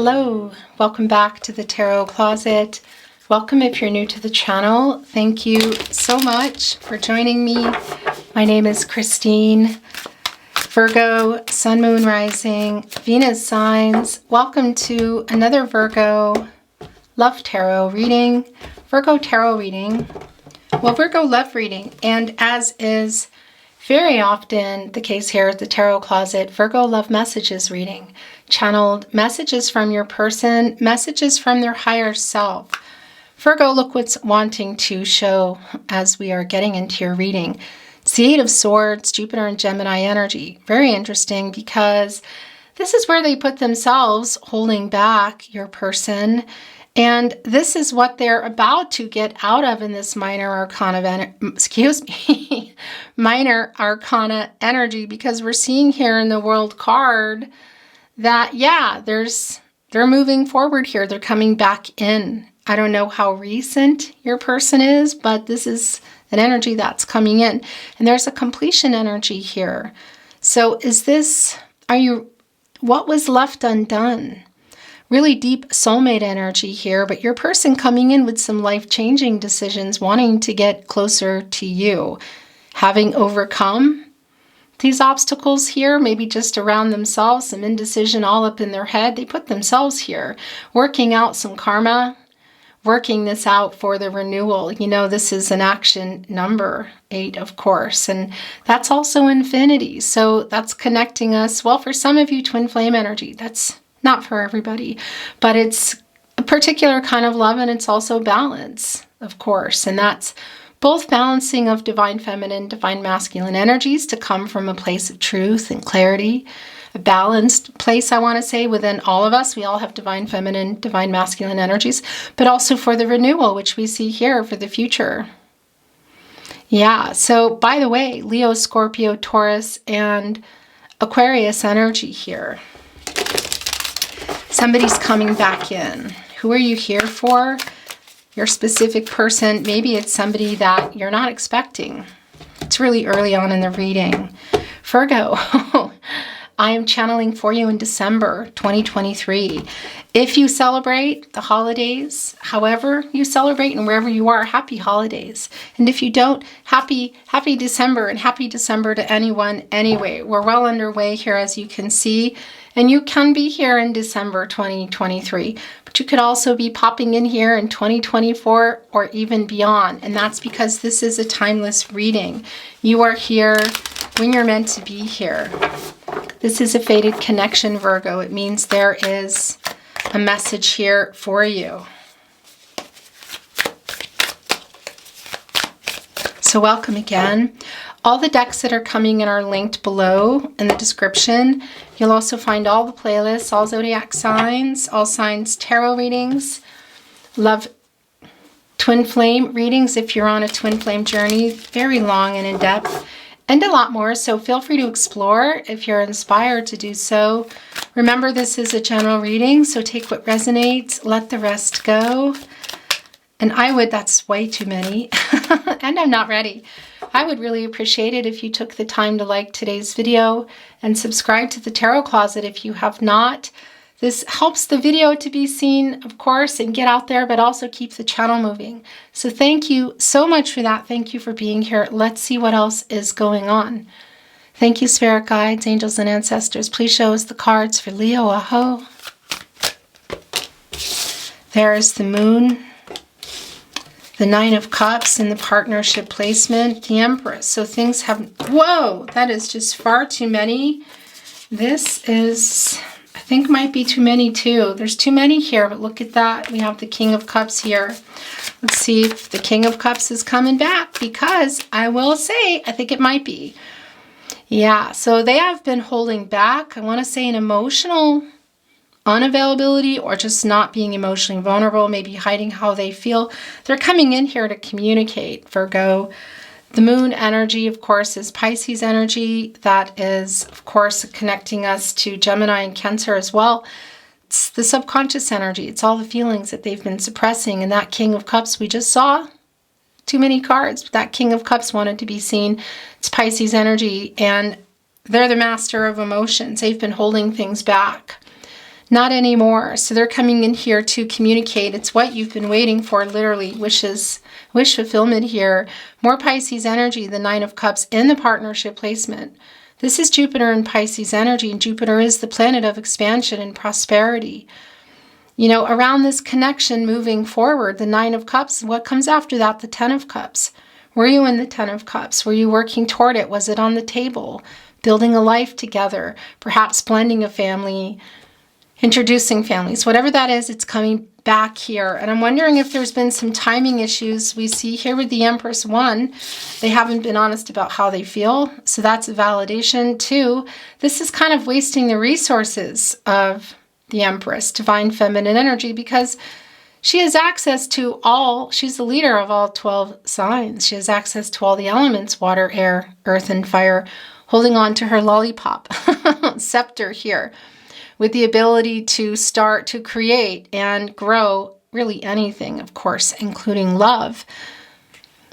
Hello, welcome back to the Tarot Closet. Welcome if you're new to the channel. Thank you so much for joining me. My name is Christine. Virgo, Sun, Moon, Rising, Venus signs. Welcome to another Virgo Love Tarot reading. Virgo Tarot reading. Well, Virgo Love reading. And as is very often the case here at the Tarot Closet, Virgo Love Messages reading. Channeled messages from your person, messages from their higher self. Virgo, look what's wanting to show as we are getting into your reading. It's the Eight of Swords, Jupiter and Gemini energy. Very interesting because this is where they put themselves holding back your person. And this is what they're about to get out of in this minor arcana, minor arcana energy, because we're seeing here in the World card that, yeah, they're moving forward here. They're coming back in. I don't know how recent your person is, but this is an energy that's coming in. And there's a completion energy here. So what was left undone? Really deep soulmate energy here, but your person coming in with some life-changing decisions, wanting to get closer to you, having overcome these obstacles here, maybe just around themselves, some indecision all up in their head. They put themselves here, working out some karma, working this out for the renewal. You know, this is an action number 8, of course, and that's also infinity. So that's connecting us. Well, for some of you, twin flame energy, that's not for everybody, but it's a particular kind of love, and it's also balance, of course. And that's both balancing of divine feminine, divine masculine energies to come from a place of truth and clarity, a balanced place, I want to say, within all of us. We all have divine feminine, divine masculine energies, but also for the renewal, which we see here for the future. Yeah, so by the way, Leo, Scorpio, Taurus, and Aquarius energy here. Somebody's coming back in. Who are you here for? Your specific person. Maybe it's somebody that you're not expecting. It's really early on in the reading. Virgo, I am channeling for you in December 2023. If you celebrate the holidays, however you celebrate and wherever you are, happy holidays. And if you don't, happy December, and happy December to anyone anyway. We're well underway here, as you can see. And you can be here in December 2023, but you could also be popping in here in 2024 or even beyond. And that's because this is a timeless reading. You are here when you're meant to be here. This is a fated connection, Virgo. It means there is a message here for you. So welcome again. All the decks that are coming in are linked below in the description. You'll also find all the playlists, all zodiac signs, all signs tarot readings, love twin flame readings if you're on a twin flame journey, very long and in-depth, and a lot more. So feel free to explore if you're inspired to do so. Remember, this is a general reading, so take what resonates, let the rest go. And that's way too many, and I'm not ready. I would really appreciate it if you took the time to like today's video and subscribe to the Tarot Closet if you have not. This helps the video to be seen, of course, and get out there, but also keep the channel moving. So thank you so much for that. Thank you for being here. Let's see what else is going on. Thank you, Spirit Guides, Angels, and Ancestors. Please show us the cards for Leo. Aho. There is the Moon, the Nine of Cups, and the partnership placement, the Empress. So things have, whoa, that is just far too many. This is, I think, might be too many too. There's too many here, but look at that. We have the King of Cups here. Let's see if the King of Cups is coming back, because I will say, I think it might be. Yeah, so they have been holding back, I want to say, an emotional unavailability, or just not being emotionally vulnerable, maybe hiding how they feel. They're coming in here to communicate, Virgo. The Moon energy, of course, is Pisces energy. That is, of course, connecting us to Gemini and Cancer as well. It's the subconscious energy. It's all the feelings that they've been suppressing. And that King of Cups we just saw, too many cards, but that King of Cups wanted to be seen. It's Pisces energy, and they're the master of emotions. They've been holding things back. Not anymore. So they're coming in here to communicate. It's what you've been waiting for, literally. Wish fulfillment here. More Pisces energy, the Nine of Cups in the partnership placement. This is Jupiter and Pisces energy, and Jupiter is the planet of expansion and prosperity. You know, around this connection moving forward, the Nine of Cups, what comes after that? The Ten of Cups. Were you in the Ten of Cups? Were you working toward it? Was it on the table? Building a life together, perhaps blending a family, introducing families, whatever that is, it's coming back here. And I'm wondering if there's been some timing issues. We see here with the Empress, one, they haven't been honest about how they feel. So that's a validation. Two, this is kind of wasting the resources of the Empress, divine feminine energy, because she has access to all, she's the leader of all 12 signs. She has access to all the elements, water, air, earth, and fire, holding on to her lollipop scepter here, with the ability to start to create and grow really anything, of course, including love,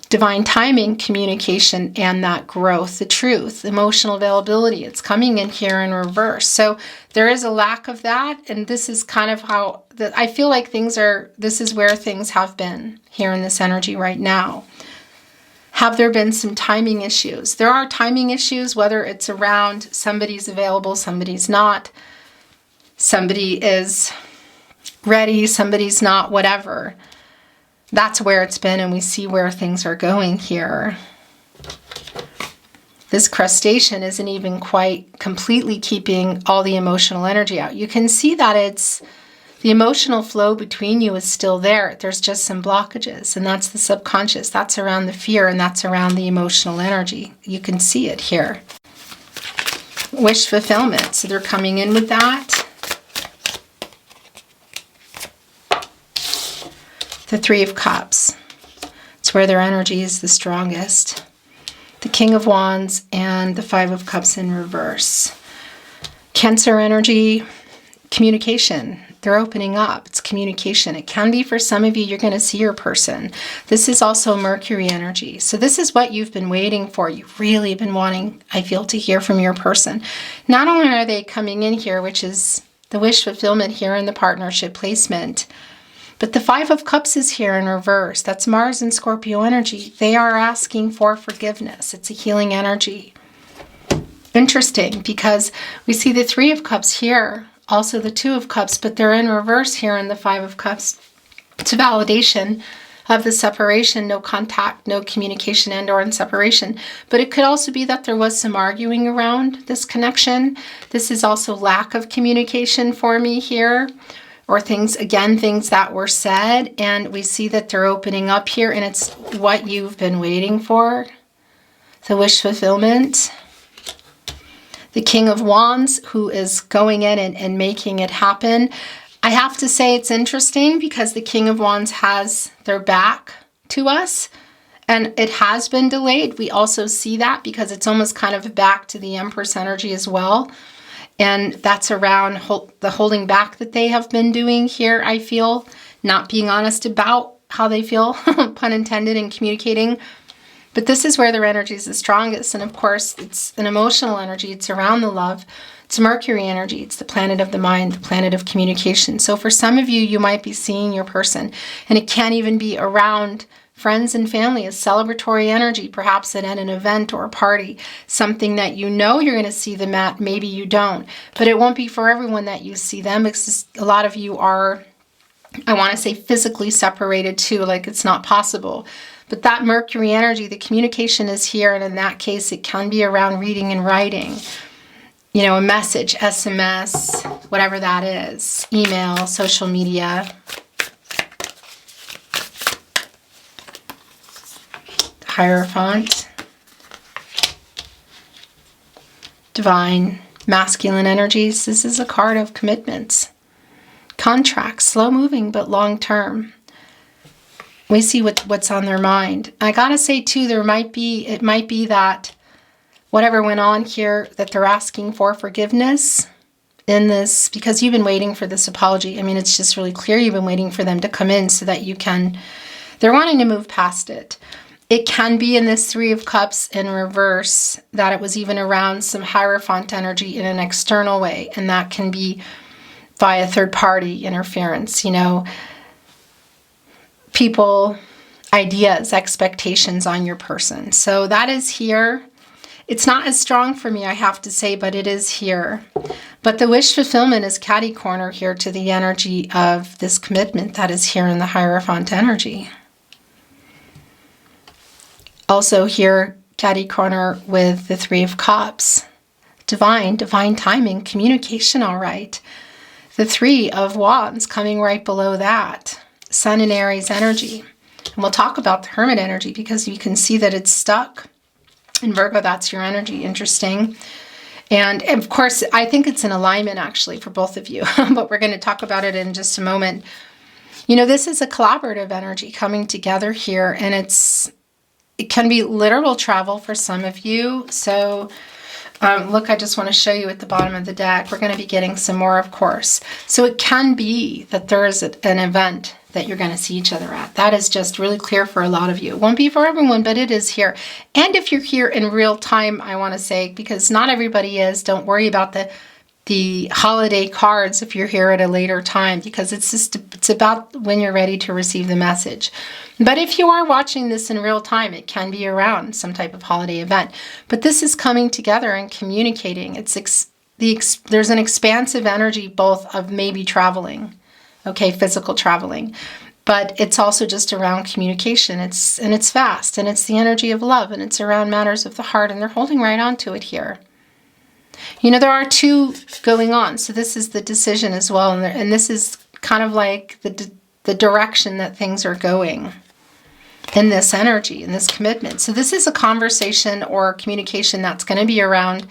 divine timing, communication, and that growth, the truth, emotional availability. It's coming in here in reverse. So there is a lack of that, and this is kind of how, I feel like this is where things have been here in this energy right now. Have there been some timing issues? There are timing issues, whether it's around somebody's available, somebody's not. Somebody is ready, somebody's not, whatever. That's where it's been, and we see where things are going here. This crustacean isn't even quite completely keeping all the emotional energy out. You can see that the emotional flow between you is still there. There's just some blockages, and that's the subconscious. That's around the fear, and that's around the emotional energy. You can see it here. Wish fulfillment. So they're coming in with that. The Three of Cups. It's where their energy is the strongest. The King of Wands and the Five of Cups in reverse. Cancer energy, communication. They're opening up. It's communication. It can be for some of you, you're going to see your person. This is also Mercury energy. So this is what you've been waiting for. You've really been wanting, I feel, to hear from your person. Not only are they coming in here, which is the wish fulfillment here in the partnership placement, but the Five of Cups is here in reverse. That's Mars and Scorpio energy. They are asking for forgiveness. It's a healing energy. Interesting, because we see the Three of Cups here, also the Two of Cups, but they're in reverse here in the Five of Cups. It's a validation of the separation, no contact, no communication, and or in separation. But it could also be that there was some arguing around this connection. This is also lack of communication for me here. Or things that were said, and we see that they're opening up here, and it's what you've been waiting for. The wish fulfillment. The King of Wands, who is going in and making it happen. I have to say it's interesting because the King of Wands has their back to us, and it has been delayed. We also see that because it's almost kind of back to the Empress energy as well. And that's around the holding back that they have been doing here, I feel. Not being honest about how they feel, pun intended, in communicating. But this is where their energy is the strongest. And of course, it's an emotional energy. It's around the love. It's Mercury energy. It's the planet of the mind, the planet of communication. So for some of you, you might be seeing your person. And it can't even be around friends and family, a celebratory energy, perhaps at an event or a party, something that you know you're going to see them at, maybe you don't. But it won't be for everyone that you see them, because a lot of you are, I want to say, physically separated too, like it's not possible. But that Mercury energy, the communication is here, and in that case, it can be around reading and writing. You know, a message, SMS, whatever that is, email, social media. Hierophant, divine masculine energies. This is a card of commitments, contracts, slow moving but long term. We see what's on their mind. I gotta say too, it might be that whatever went on here, that they're asking for forgiveness in this, because you've been waiting for this apology. I mean, it's just really clear you've been waiting for them to come in so that they're wanting to move past it. It can be in this Three of Cups in reverse that it was even around some Hierophant energy in an external way. And that can be via third-party interference, you know, people, ideas, expectations on your person. So that is here. It's not as strong for me, I have to say, but it is here. But the wish fulfillment is catty corner here to the energy of this commitment that is here in the Hierophant energy. Also here, catty corner with the Three of Cups. Divine timing, communication, all right. The Three of Wands coming right below that. Sun and Aries energy. And we'll talk about the Hermit energy because you can see that it's stuck. In Virgo, that's your energy. Interesting. And of course, I think it's in alignment actually for both of you, but we're going to talk about it in just a moment. You know, this is a collaborative energy coming together here, and it can be literal travel for some of you. So look, I just want to show you at the bottom of the deck. We're going to be getting some more, of course. So it can be that there is an event that you're going to see each other at. That is just really clear for a lot of you. It won't be for everyone, but it is here. And if you're here in real time, I want to say, because not everybody is, don't worry about the holiday cards if you're here at a later time, because it's about when you're ready to receive the message. But if you are watching this in real time, it can be around some type of holiday event. But this is coming together and communicating. There's an expansive energy both of maybe traveling, okay, physical traveling, but it's also just around communication. It's fast, and it's the energy of love, and it's around matters of the heart, and they're holding right on to it here. You know, there are two going on, so this is the decision as well, and this is kind of like the direction that things are going in this energy, in this commitment. So this is a conversation or communication that's going to be around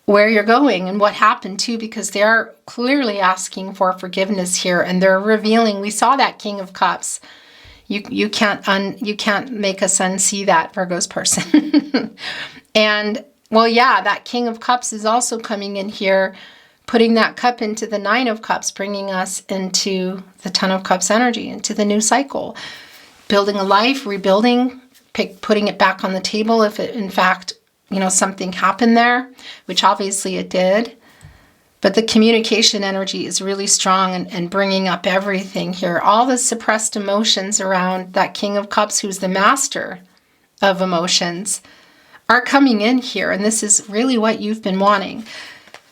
where you're going and what happened too, because they are clearly asking for forgiveness here, and they're revealing. We saw that King of Cups. You can't make us unsee that, Virgo's person. And well, yeah, that King of Cups is also coming in here, putting that cup into the Nine of Cups, bringing us into the Ten of Cups energy, into the new cycle, building a life, rebuilding, putting it back on the table if it, in fact, you know, something happened there, which obviously it did. But the communication energy is really strong and bringing up everything here. All the suppressed emotions around that King of Cups, who's the master of emotions, are coming in here. And this is really what you've been wanting.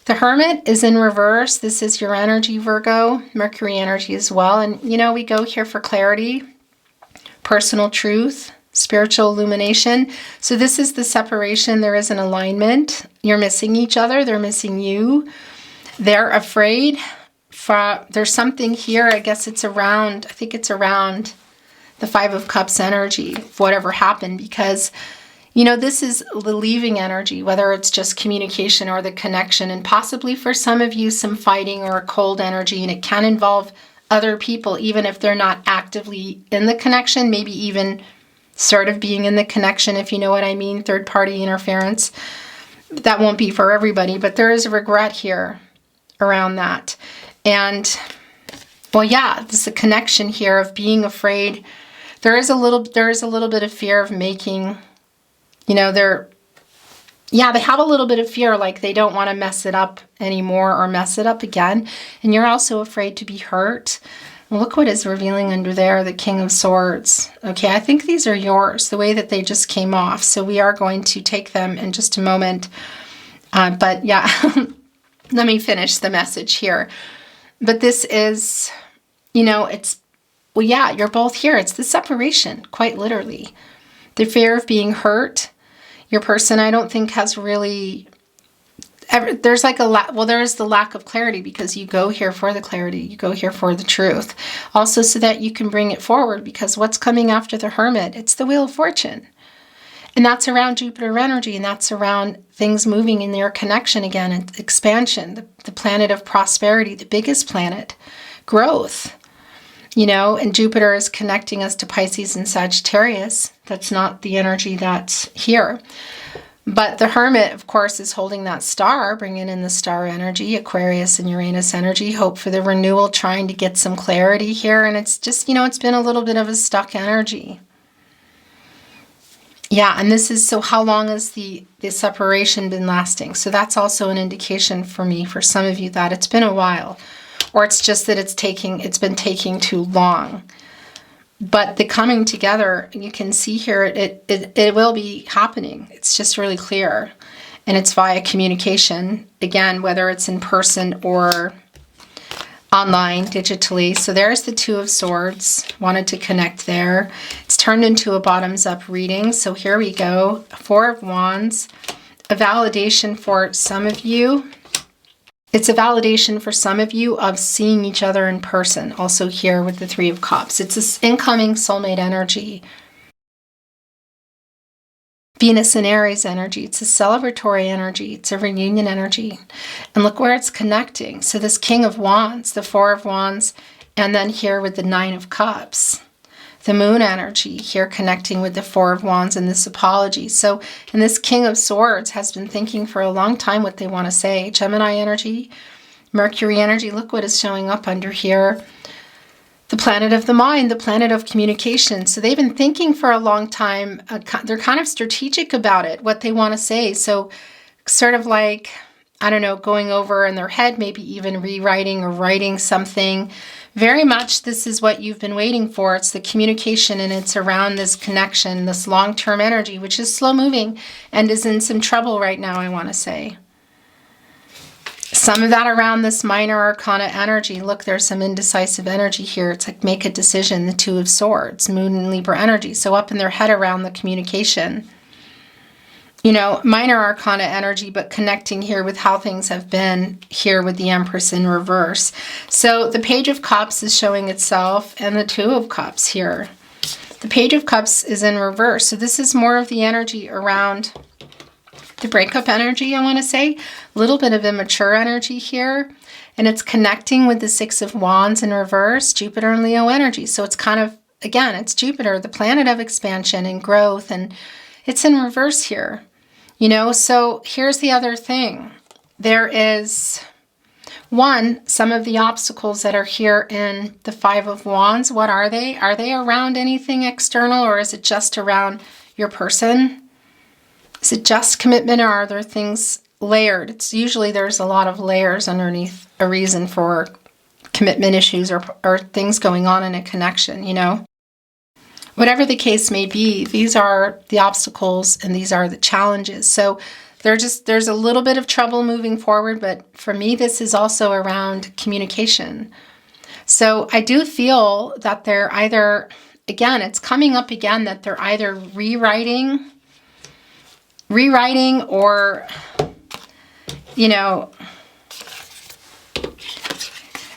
The Hermit is in reverse. This is your energy, Virgo, Mercury energy as well. And, you know, we go here for clarity, personal truth, spiritual illumination. So this is the separation. There is an alignment. You're missing each other. They're missing you. They're afraid. There's something here. I guess it's around, I think it's around the Five of Cups energy, whatever happened, because, you know, this is the leaving energy, whether it's just communication or the connection, and possibly for some of you, some fighting or a cold energy, and it can involve other people, even if they're not actively in the connection, maybe even sort of being in the connection, if you know what I mean, third-party interference. That won't be for everybody, but there is a regret here around that. And, well, yeah, there's a connection here of being afraid. There is a little bit of fear of making, you know, they have a little bit of fear, like they don't want to mess it up anymore or mess it up again. And you're also afraid to be hurt. Look what is revealing under there, the King of Swords. Okay, I think these are yours, the way that they just came off. So we are going to take them in just a moment. But yeah, let me finish the message here. But this is, you know, well, yeah, you're both here. It's the separation, quite literally. The fear of being hurt. Your person, I don't think, has really... There's like there is the lack of clarity, because you go here for the clarity. You go here for the truth. Also so that you can bring it forward, because what's coming after the Hermit? It's the Wheel of Fortune. And that's around Jupiter energy, and that's around things moving in their connection again, and expansion, the planet of prosperity, the biggest planet, growth. You know, and Jupiter is connecting us to Pisces and Sagittarius. That's not the energy that's here. But the Hermit, of course, is holding that star, bringing in the star energy, Aquarius and Uranus energy, hope for the renewal, trying to get some clarity here. And it's just, you know, it's been a little bit of a stuck energy. Yeah, and this is, so how long has the separation been lasting? So that's also an indication for me, for some of you, that it's been a while. or it's just that it's been taking too long. But the coming together, you can see here, it will be happening. It's just really clear. And it's via communication, again, whether it's in person or online, digitally. So there's the Two of Swords. Wanted to connect there. It's turned into a bottoms-up reading. So here we go. Four of Wands. A validation for some of you. It's a validation for some of you of seeing each other in person. Also here with the Three of Cups. It's this incoming soulmate energy. Venus and Aries energy. It's a celebratory energy. It's a reunion energy. And look where it's connecting. So this King of Wands, the Four of Wands, and then here with the Nine of Cups. The Moon energy here connecting with the Four of Wands and this apology. So, and this King of Swords has been thinking for a long time what they want to say. Gemini energy, Mercury energy. Look what is showing up under here. The planet of the mind, the planet of communication. So they've been thinking for a long time. They're kind of strategic about it, what they want to say. So sort of like, I don't know, going over in their head, maybe even rewriting or writing something. Very much this is what you've been waiting for. It's the communication, and it's around this connection, this long-term energy, which is slow moving and is in some trouble right now, I want to say. Some of that around this minor arcana energy. Look, there's some indecisive energy here. It's like make a decision, the Two of Swords, Moon and Libra energy. So up in their head around the communication. You know, minor arcana energy, but connecting here with how things have been here with the Empress in reverse. So the Page of Cups is showing itself, and the Two of Cups here. The Page of Cups is in reverse. So this is more of the energy around the breakup energy, I want to say. A little bit of immature energy here. And it's connecting with the Six of Wands in reverse, Jupiter and Leo energy. So it's kind of, again, it's Jupiter, the planet of expansion and growth, and it's in reverse here. You know, so here's the other thing. There is, one, some of the obstacles that are here in the Five of Wands. What are they? Are they around anything external, or is it just around your person? Is it just commitment, or are there things layered? It's usually there's a lot of layers underneath a reason for commitment issues or things going on in a connection, you know? Whatever the case may be, these are the obstacles and these are the challenges. So there's a little bit of trouble moving forward, but for me, this is also around communication. So I do feel that they're either, again, it's coming up again that they're either rewriting or, you know,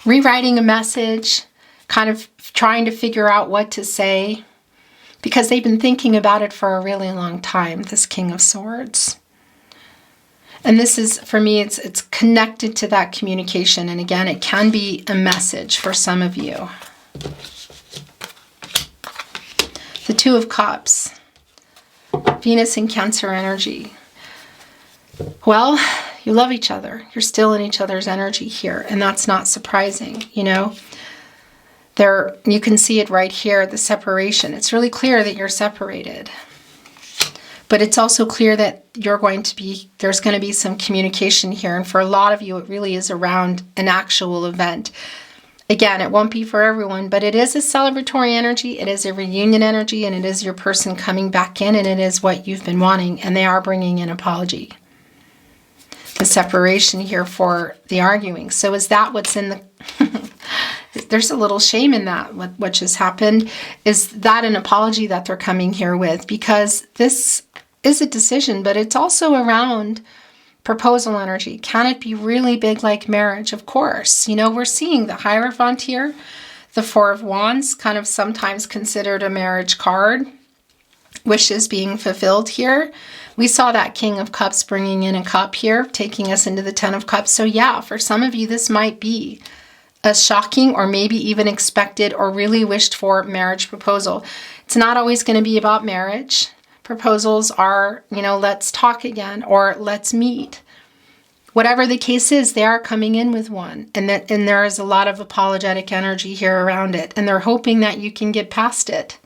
rewriting a message, kind of trying to figure out what to say, because they've been thinking about it for a really long time, this King of Swords. And this is, for me, it's connected to that communication. And again, it can be a message for some of you. The Two of Cups. Venus and Cancer energy. Well, you love each other. You're still in each other's energy here. And that's not surprising, you know. You can see it right here, the separation. It's really clear that you're separated. But it's also clear that there's going to be some communication here. And for a lot of you, it really is around an actual event. Again, it won't be for everyone, but it is a celebratory energy. It is a reunion energy, and it is your person coming back in, and it is what you've been wanting. And they are bringing an apology. The separation here for the arguing. So is that what's in the... There's a little shame in that, what just happened. Is that an apology that they're coming here with? Because this is a decision, but it's also around proposal energy. Can it be really big like marriage? Of course. You know, we're seeing the Hierophant here, the Four of Wands, kind of sometimes considered a marriage card. Wishes being fulfilled here. We saw that King of Cups bringing in a cup here, taking us into the Ten of Cups. So yeah, for some of you, this might be a shocking or maybe even expected or really wished for marriage proposal. It's not always going to be about marriage. Proposals are, you know, let's talk again or let's meet. Whatever the case is, they are coming in with one. And there is a lot of apologetic energy here around it. And they're hoping that you can get past it.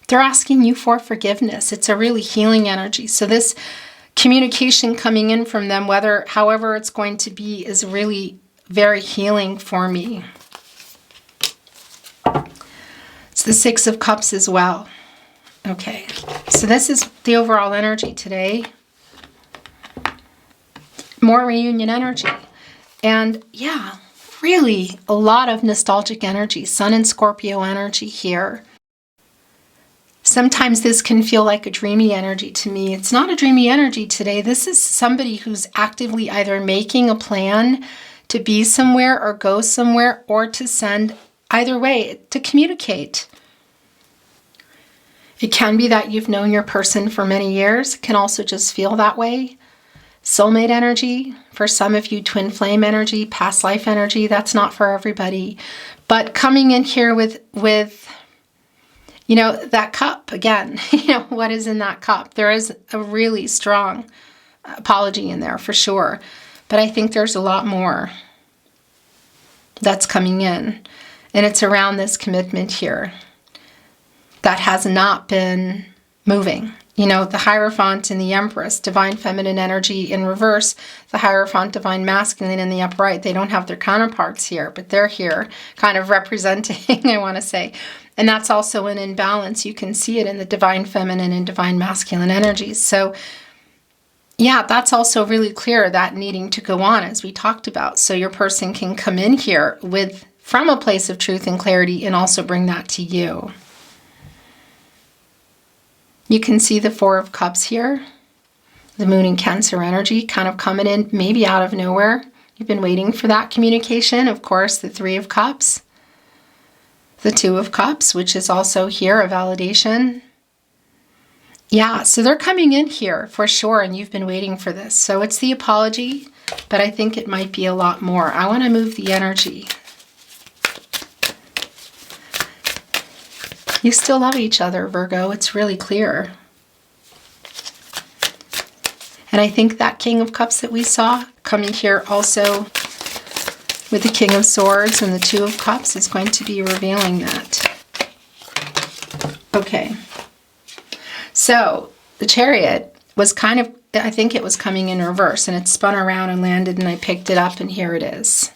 They're asking you for forgiveness. It's a really healing energy. So this communication coming in from them, however it's going to be, is really very healing for me. It's the Six of Cups as well. Okay, so this is the overall energy today. More reunion energy. And yeah, really a lot of nostalgic energy. Sun and Scorpio energy here. Sometimes this can feel like a dreamy energy to me. It's not a dreamy energy today. This is somebody who's actively either making a plan to be somewhere or go somewhere, or to send, either way, to communicate. It can be that you've known your person for many years. It can also just feel that way. Soulmate energy, for some of you, twin flame energy, past life energy, that's not for everybody. But coming in here with you know, that cup again, you know, what is in that cup? There is a really strong apology in there for sure. But I think there's a lot more that's coming in. And it's around this commitment here that has not been moving. You know, the Hierophant and the Empress, divine feminine energy in reverse, the Hierophant, divine masculine in the upright. They don't have their counterparts here, but they're here kind of representing, I want to say. And that's also an imbalance. You can see it in the divine feminine and divine masculine energies. So yeah, that's also really clear, that needing to go on, as we talked about. So your person can come in here from a place of truth and clarity and also bring that to you. You can see the Four of Cups here. The Moon and Cancer energy kind of coming in maybe out of nowhere. You've been waiting for that communication. Of course, the Three of Cups. The Two of Cups, which is also here, a validation. Yeah, so they're coming in here for sure, and you've been waiting for this. So it's the apology, but I think it might be a lot more. I want to move the energy. You still love each other, Virgo. It's really clear. And I think that King of Cups that we saw coming here also with the King of Swords and the Two of Cups is going to be revealing that. Okay. So the Chariot was kind of, I think it was coming in reverse, and it spun around and landed, and I picked it up, and here it is.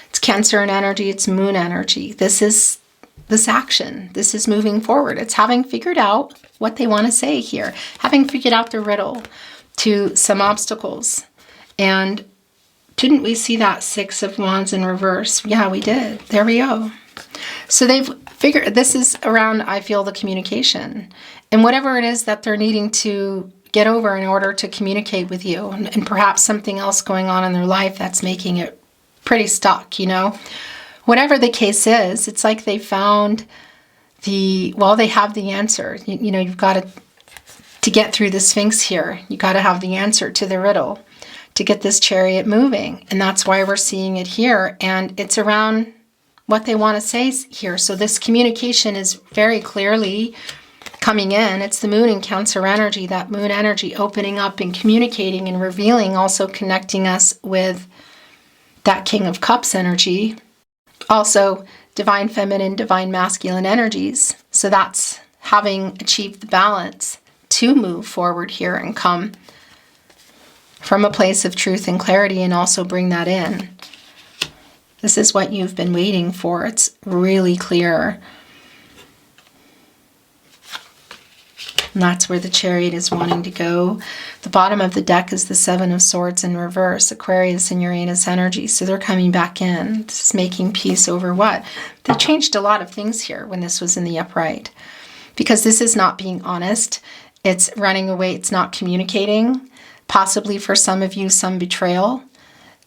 It's Cancer and energy. It's Moon energy. This is this action. This is moving forward. It's having figured out what they want to say here, having figured out the riddle to some obstacles. And didn't we see that Six of Wands in reverse? Yeah, we did. There we go. So they've figured, this is around, I feel, the communication. And whatever it is that they're needing to get over in order to communicate with you, and perhaps something else going on in their life that's making it pretty stuck, you know? Whatever the case is, it's like they found they have the answer. You know, you've got to get through the Sphinx here. You got to have the answer to the riddle to get this Chariot moving. And that's why we're seeing it here. And it's around what they want to say here. So this communication is very clearly coming in. It's the Moon and Cancer energy, that Moon energy opening up and communicating and revealing, also connecting us with that King of Cups energy. Also, divine feminine, divine masculine energies. So that's having achieved the balance to move forward here and come from a place of truth and clarity, and also bring that in. This is what you've been waiting for. It's really clear. And that's where the Chariot is wanting to go. The bottom of the deck is the Seven of Swords in reverse, Aquarius and Uranus energy. So they're coming back in. This is making peace over what? They changed a lot of things here when this was in the upright. Because this is not being honest. It's running away. It's not communicating. Possibly for some of you, some betrayal.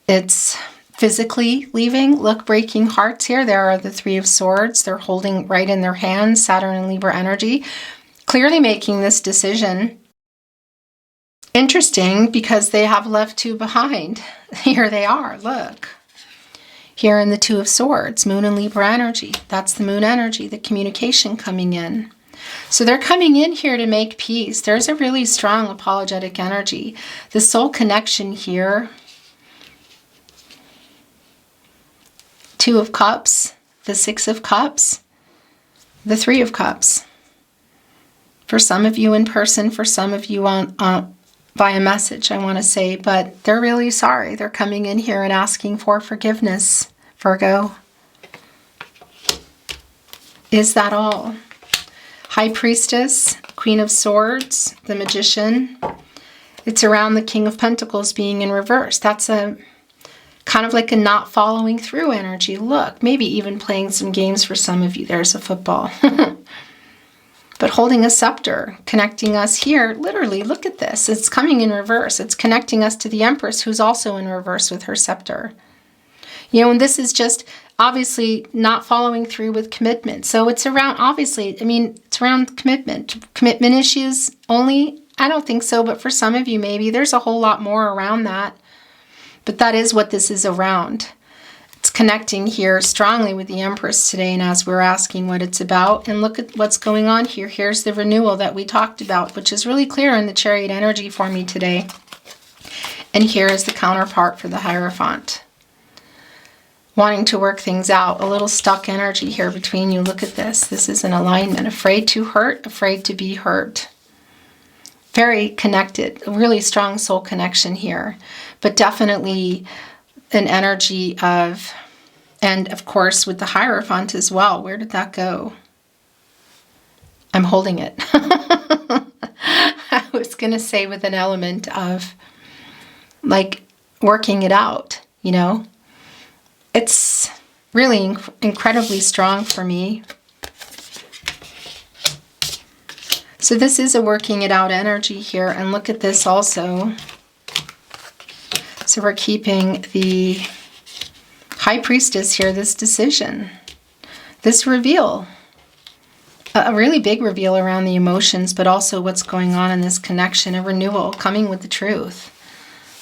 It's physically leaving. Look, breaking hearts here. There are the Three of Swords. They're holding right in their hands, Saturn and Libra energy. Clearly making this decision. Interesting, because they have left two behind. Here they are, look. Here in the Two of Swords, Moon and Libra energy. That's the Moon energy, the communication coming in. So they're coming in here to make peace. There's a really strong apologetic energy. The soul connection here. Two of Cups, the Six of Cups, the Three of Cups. For some of you in person, for some of you via message, I want to say, but they're really sorry. They're coming in here and asking for forgiveness, Virgo. Is that all? High Priestess, Queen of Swords, the Magician. It's around the King of Pentacles being in reverse. That's a kind of like a not following through energy. Look, maybe even playing some games for some of you. There's a football. But holding a scepter, connecting us here, literally, look at this. It's coming in reverse. It's connecting us to the Empress, who's also in reverse with her scepter. You know, and this is just obviously not following through with commitment. So it's around, obviously, I mean, it's around commitment. Commitment issues only? I don't think so, but for some of you, maybe. There's a whole lot more around that. But that is what this is around. It's connecting here strongly with the Empress today, and as we're asking what it's about, and look at what's going on here. Here's the renewal that we talked about, which is really clear in the Chariot energy for me today. And here is the counterpart for the Hierophant. Wanting to work things out, a little stuck energy here between you. Look at this. This is an alignment. Afraid to hurt, afraid to be hurt. Very connected, a really strong soul connection here, but definitely an energy of, and of course with the Hierophant as well. Where did that go? I'm holding it. I was going to say with an element of like working it out, you know. It's really incredibly strong for me. So this is a working it out energy here, and look at this also. So we're keeping the High Priestess here, this decision, this reveal, a really big reveal around the emotions, but also what's going on in this connection, a renewal coming with the truth.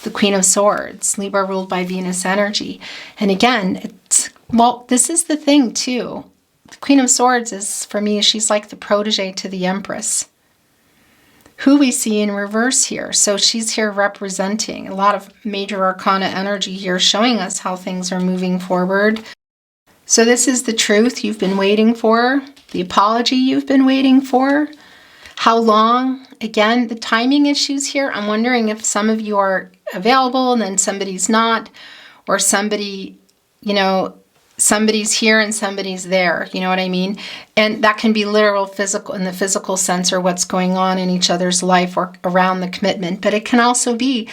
The Queen of Swords, Libra ruled by Venus energy. And again, it's, well, this is the thing too. The Queen of Swords is, for me, she's like the protege to the Empress, who we see in reverse here. So she's here representing a lot of major arcana energy here, showing us how things are moving forward. So this is the truth you've been waiting for, the apology you've been waiting for. How long? Again, the timing issues here. I'm wondering if some of you are available and then somebody's not, or somebody, you know, somebody's here and somebody's there, you know what I mean? And that can be literal, physical, in the physical sense, or what's going on in each other's life or around the commitment. But it can also be,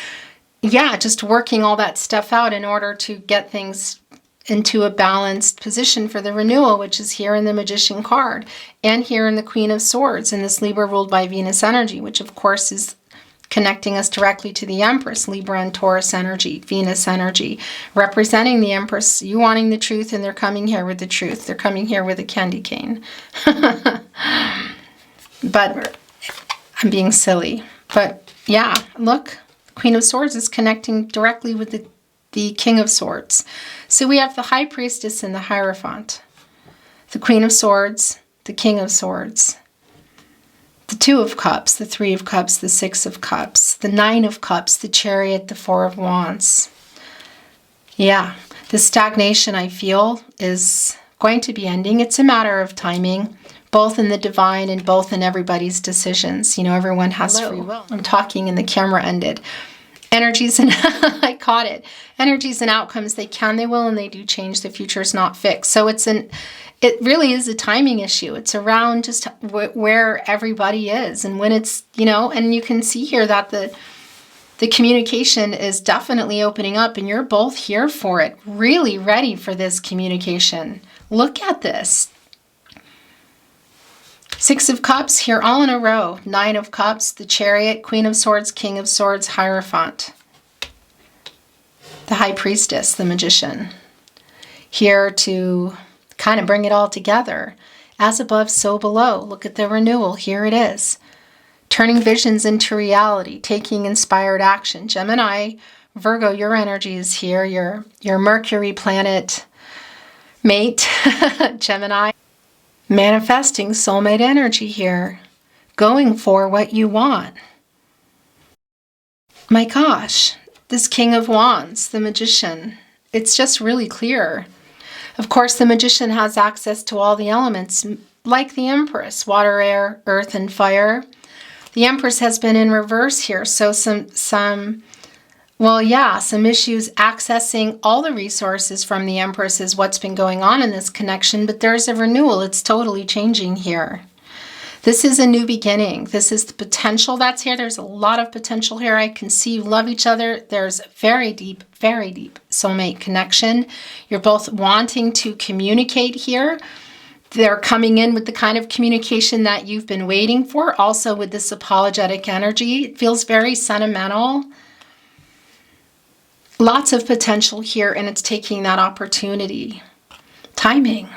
yeah, just working all that stuff out in order to get things into a balanced position for the renewal, which is here in the Magician card and here in the Queen of Swords in this Libra ruled by Venus energy, which of course is connecting us directly to the Empress, Libra and Taurus energy, Venus energy, representing the Empress, you wanting the truth, and they're coming here with the truth. They're coming here with a candy cane. But I'm being silly. But yeah, look, Queen of Swords is connecting directly with the King of Swords. So we have the High Priestess and the Hierophant, the Queen of Swords, the King of Swords, the Two of Cups, the Three of Cups, the Six of Cups, the Nine of Cups, the Chariot, the Four of Wands. Yeah, the stagnation I feel is going to be ending. It's a matter of timing, both in the divine and both in everybody's decisions. You know, everyone has free will. I'm talking and the camera ended. Energies and I caught it. Energies and outcomes, they can, they will, and they do change. The future is not fixed. So it really is a timing issue. It's around just where everybody is and when it's, you know, and you can see here that the communication is definitely opening up and you're both here for it, really ready for this communication. Look at this. Six of Cups here all in a row. Nine of Cups, the Chariot, Queen of Swords, King of Swords, Hierophant. The High Priestess, the Magician. Here to kind of bring it all together. As above, so below. Look at the renewal. Here it is. Turning visions into reality. Taking inspired action. Gemini, Virgo, your energy is here. Your Mercury planet mate, Gemini. Manifesting soulmate energy here. Going for what you want. My gosh, this King of Wands, the Magician. It's just really clear. Of course, the Magician has access to all the elements, like the Empress, water, air, earth, and fire. The Empress has been in reverse here. So some issues accessing all the resources from the Empress is what's been going on in this connection, but there's a renewal. It's totally changing here. This is a new beginning. This is the potential that's here. There's a lot of potential here. I can see you love each other. There's very deep soulmate connection. You're both wanting to communicate here. They're coming in with the kind of communication that you've been waiting for. Also with this apologetic energy. It feels very sentimental. Lots of potential here, and it's taking that opportunity. Timing.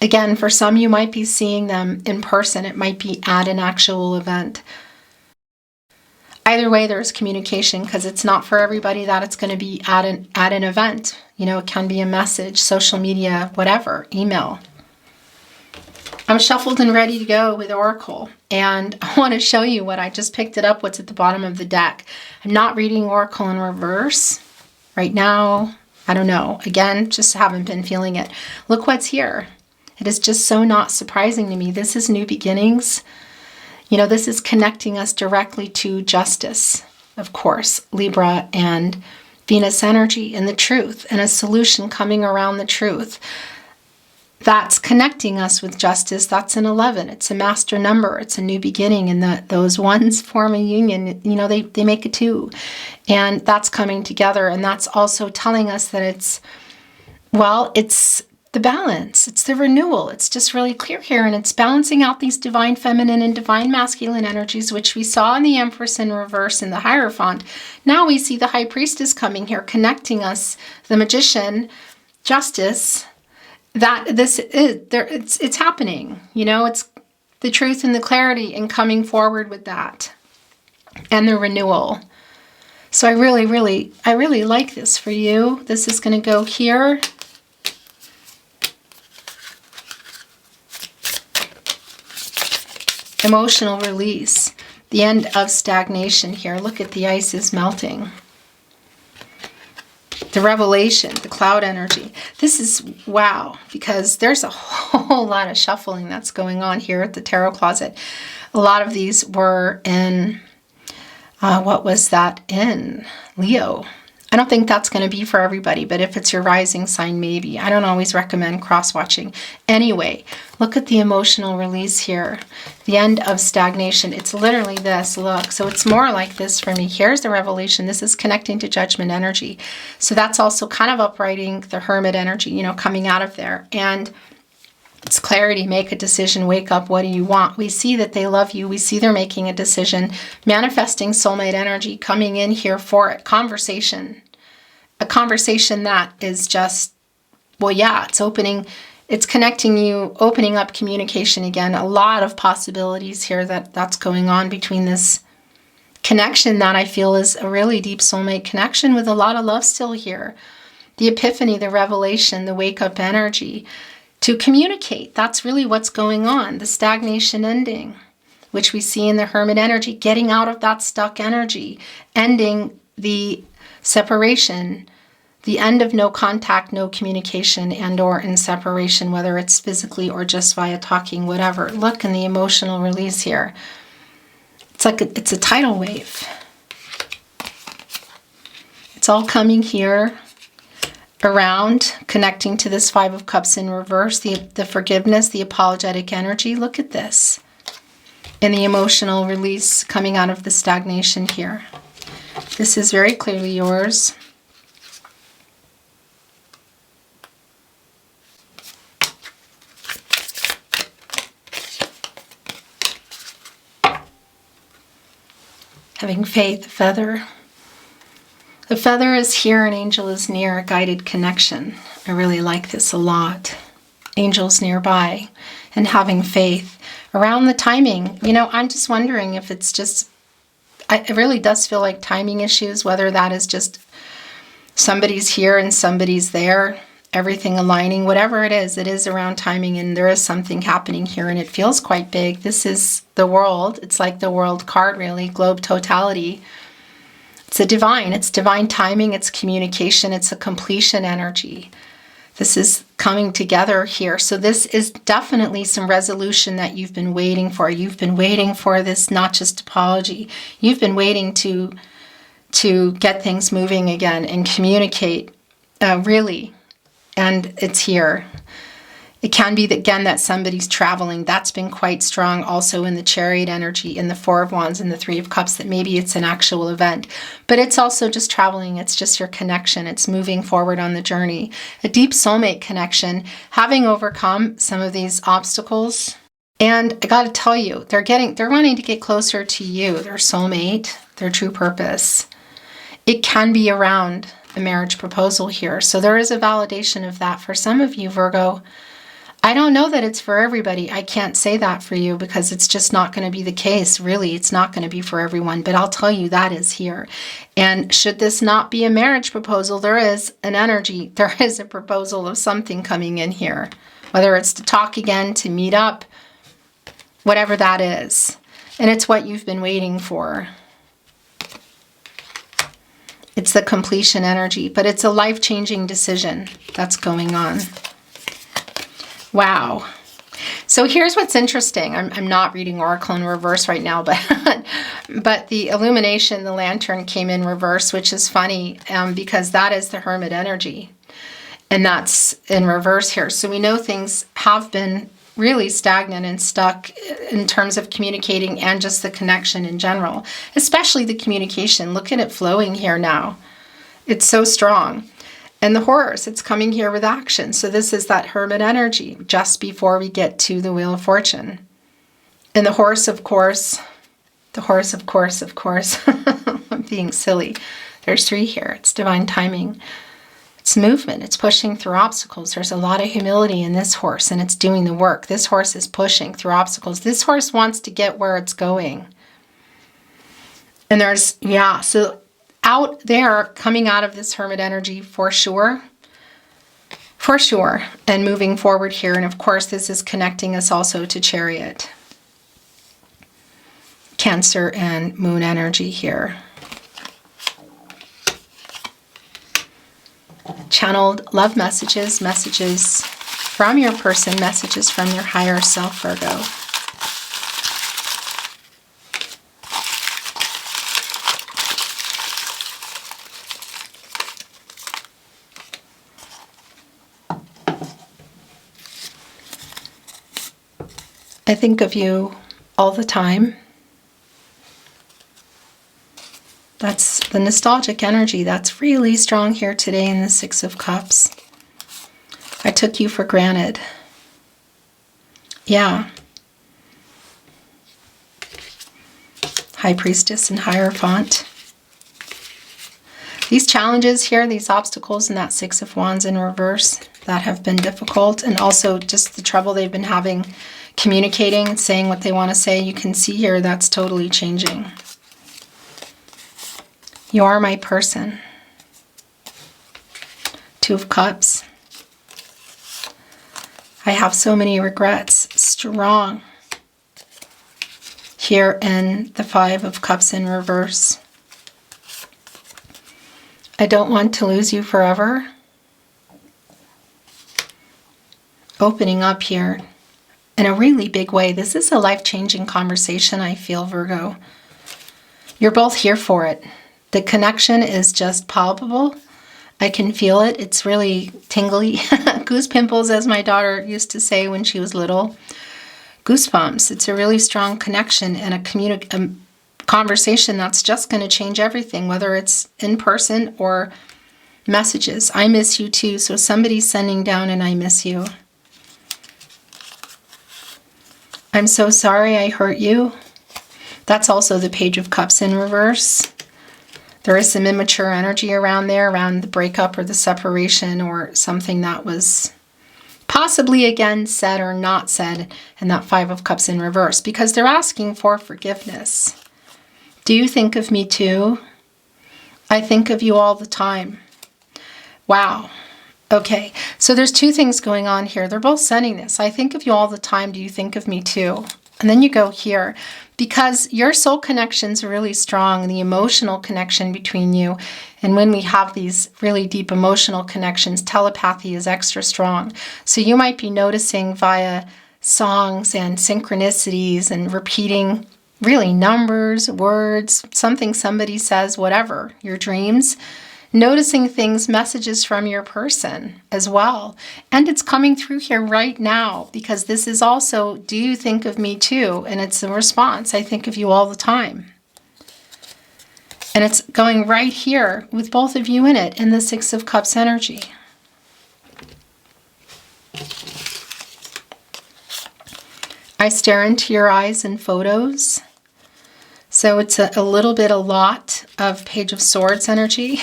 Again, for some, you might be seeing them in person. It might be at an actual event. Either way, there's communication, because it's not for everybody that it's going to be at an event. You know, it can be a message, social media, whatever, email. I'm shuffled and ready to go with Oracle, and I want to show you what I just picked it up, what's at the bottom of the deck. I'm not reading Oracle in reverse right now. I don't know. Again, just haven't been feeling it. Look what's here. It is just so not surprising to me. This is new beginnings. You know, this is connecting us directly to justice, of course, Libra and Venus energy, and the truth, and a solution coming around the truth. That's connecting us with justice. That's an 11. It's a master number. It's a new beginning. And those ones form a union. You know, they make a 2. And that's coming together. And that's also telling us that it's the balance. It's the renewal. It's just really clear here. And it's balancing out these divine feminine and divine masculine energies, which we saw in the Empress in reverse in the Hierophant. Now we see the High Priestess coming here, connecting us, the Magician, justice. That this is there, it's happening. You know, it's the truth and the clarity, and coming forward with that, and the renewal. So I really like this for you. This is going to go here. Emotional release, the end of stagnation here. Look at the ice is melting. The revelation, the cloud energy. This is wow, because there's a whole lot of shuffling that's going on here at the tarot closet. A lot of these were in, what was that in? Leo. I don't think that's going to be for everybody, but if it's your rising sign, maybe. I don't always recommend cross-watching. Anyway, look at the emotional release here. The end of stagnation. It's literally this, look. So it's more like this for me. Here's the revelation. This is connecting to judgment energy. So that's also kind of uprighting the hermit energy, you know, coming out of there. And it's clarity, make a decision, wake up, what do you want? We see that they love you. We see they're making a decision, manifesting soulmate energy, coming in here for it. Conversation. A conversation that is just, well, yeah, it's opening, it's connecting you, opening up communication again. A lot of possibilities here that's going on between this connection that I feel is a really deep soulmate connection with a lot of love still here. The epiphany, the revelation, the wake-up energy. To communicate, that's really what's going on. The stagnation ending, which we see in the hermit energy, getting out of that stuck energy, ending the separation, the end of no contact, no communication, and or in separation, whether it's physically or just via talking, whatever. Look in the emotional release here. It's like it's a tidal wave. It's all coming here around, connecting to this Five of Cups in reverse, the forgiveness, the apologetic energy. Look at this. And the emotional release coming out of the stagnation here. This is very clearly yours. Having faith, feather. The feather is here, an angel is near, a guided connection. I really like this a lot. Angels nearby and having faith. Around the timing, you know, I'm just wondering if it's just, it really does feel like timing issues, whether that is just somebody's here and somebody's there, everything aligning, whatever it is around timing, and there is something happening here and it feels quite big. This is the world. It's like the world card, really, globe totality. It's divine timing, it's communication, it's a completion energy. This is coming together here. So this is definitely some resolution that you've been waiting for. You've been waiting for this, not just apology. You've been waiting to get things moving again and communicate, really. And it's here. It can be that, again, that somebody's traveling. That's been quite strong also in the Chariot energy, in the Four of Wands and the Three of Cups, that maybe it's an actual event. But it's also just traveling. It's just your connection. It's moving forward on the journey. A deep soulmate connection, having overcome some of these obstacles. And I got to tell you, they're wanting to get closer to you, their soulmate, their true purpose. It can be around a marriage proposal here. So there is a validation of that for some of you, Virgo. I don't know that it's for everybody. I can't say that for you because it's just not going to be the case. Really, it's not going to be for everyone. But I'll tell you, that is here. And should this not be a marriage proposal, there is an energy. There is a proposal of something coming in here. Whether it's to talk again, to meet up, whatever that is. And it's what you've been waiting for. It's the completion energy. But it's a life-changing decision that's going on. Wow. So here's what's interesting. I'm not reading Oracle in reverse right now, but the illumination, the lantern came in reverse, which is funny because that is the Hermit energy. And that's in reverse here. So we know things have been really stagnant and stuck in terms of communicating and just the connection in general, especially the communication. Look at it flowing here now. It's so strong. And the horse, it's coming here with action. So this is that Hermit energy just before we get to the Wheel of Fortune. And the horse, of course, I'm being silly. There's 3 here. It's divine timing. It's movement. It's pushing through obstacles. There's a lot of humility in this horse, and it's doing the work. This horse is pushing through obstacles. This horse wants to get where it's going. And there's, so out there, coming out of this Hermit energy for sure, and moving forward here. And of course, this is connecting us also to Chariot, Cancer, and Moon energy here. Channeled love messages from your person, messages from your higher self, Virgo. I think of you all the time. That's the nostalgic energy that's really strong here today in the Six of Cups. I took you for granted. Yeah. High Priestess and Hierophant. These challenges here, these obstacles and that Six of Wands in reverse that have been difficult, and also just the trouble they've been having communicating, saying what they want to say, you can see here that's totally changing. You are my person. 2 of Cups. I have so many regrets. Strong. Here in the 5 of Cups in reverse. I don't want to lose you forever. Opening up here in a really big way. This is a life-changing conversation, I feel, Virgo. You're both here for it. The connection is just palpable. I can feel it. It's really tingly. Goose pimples, as my daughter used to say when she was little. Goosebumps. It's a really strong connection and a conversation that's just going to change everything, whether it's in person or messages. I miss you too. So somebody's sending down and I miss you. I'm so sorry I hurt you. That's also the Page of Cups in reverse. There is some immature energy around there, around the breakup or the separation or something that was possibly again said or not said in that 5 of Cups in reverse, because they're asking for forgiveness. Do you think of me too? I think of you all the time. Wow. Okay, so there's 2 things going on here. They're both sending this. I think of you all the time. Do you think of me too? And then you go here. Because your soul connection's really strong, the emotional connection between you. And when we have these really deep emotional connections, telepathy is extra strong. So you might be noticing via songs and synchronicities and repeating really numbers, words, something somebody says, whatever, your dreams, noticing things, messages from your person as well. And it's coming through here right now, because this is also, do you think of me too? And it's a response, I think of you all the time. And it's going right here with both of you in it, in the Six of Cups energy. I stare into your eyes in photos. So it's a little bit, a lot of Page of Swords energy.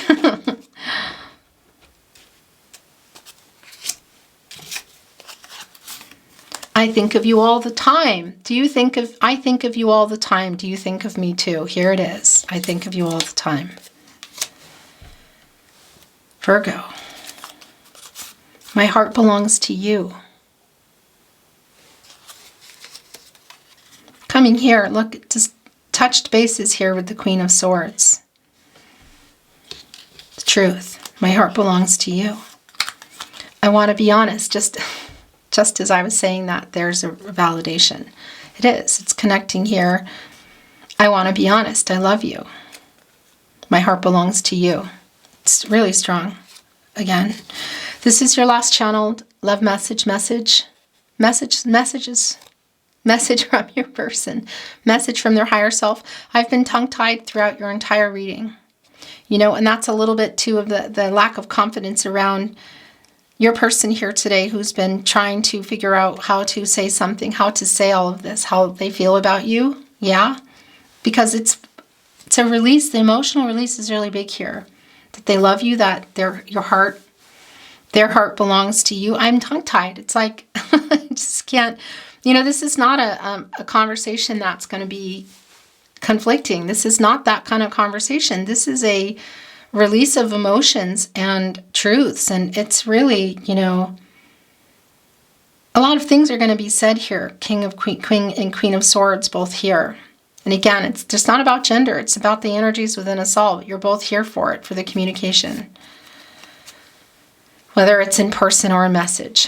I think of you all the time. I think of you all the time. Do you think of me too? Here it is. I think of you all the time. Virgo. My heart belongs to you. Coming here, look, just touched bases here with the Queen of Swords. The truth. My heart belongs to you. I want to be honest. Just as I was saying that, there's a validation. It is. It's connecting here. I want to be honest. I love you. My heart belongs to you. It's really strong. Again, this is your last channeled love message from your person, message from their higher self. I've been tongue-tied throughout your entire reading, you know, and that's a little bit too of the lack of confidence around your person here today, who's been trying to figure out how to say something, how to say all of this, how they feel about you. Yeah, because it's a release. The emotional release is really big here, that they love you, that their heart belongs to you. I'm tongue-tied. It's like I just can't. You know, this is not a conversation that's going to be conflicting. This is not that kind of conversation. This is a release of emotions and truths. And it's really, you know, a lot of things are going to be said here. King and Queen of Swords, both here. And again, it's just not about gender. It's about the energies within us all. You're both here for it, for the communication. Whether it's in person or a message.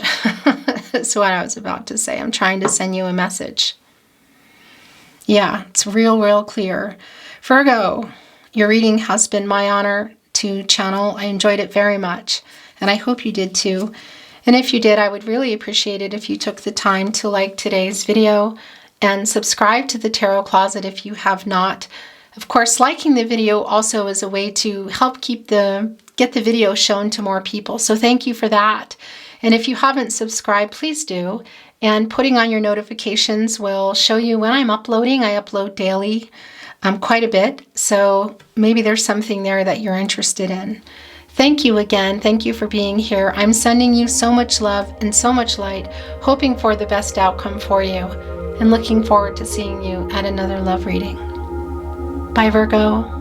That's what I was about to say. I'm trying to send you a message. Yeah, it's real clear. Virgo, your reading has been my honor to channel. I enjoyed it very much, and I hope you did too. And if you did, I would really appreciate it if you took the time to like today's video and subscribe to the Tarot Closet if you have not. Of course, liking the video also is a way to help get the video shown to more people. So thank you for that. And if you haven't subscribed, please do. And putting on your notifications will show you when I'm uploading. I upload daily, quite a bit. So maybe there's something there that you're interested in. Thank you again. Thank you for being here. I'm sending you so much love and so much light, hoping for the best outcome for you, and looking forward to seeing you at another love reading. Bye, Virgo.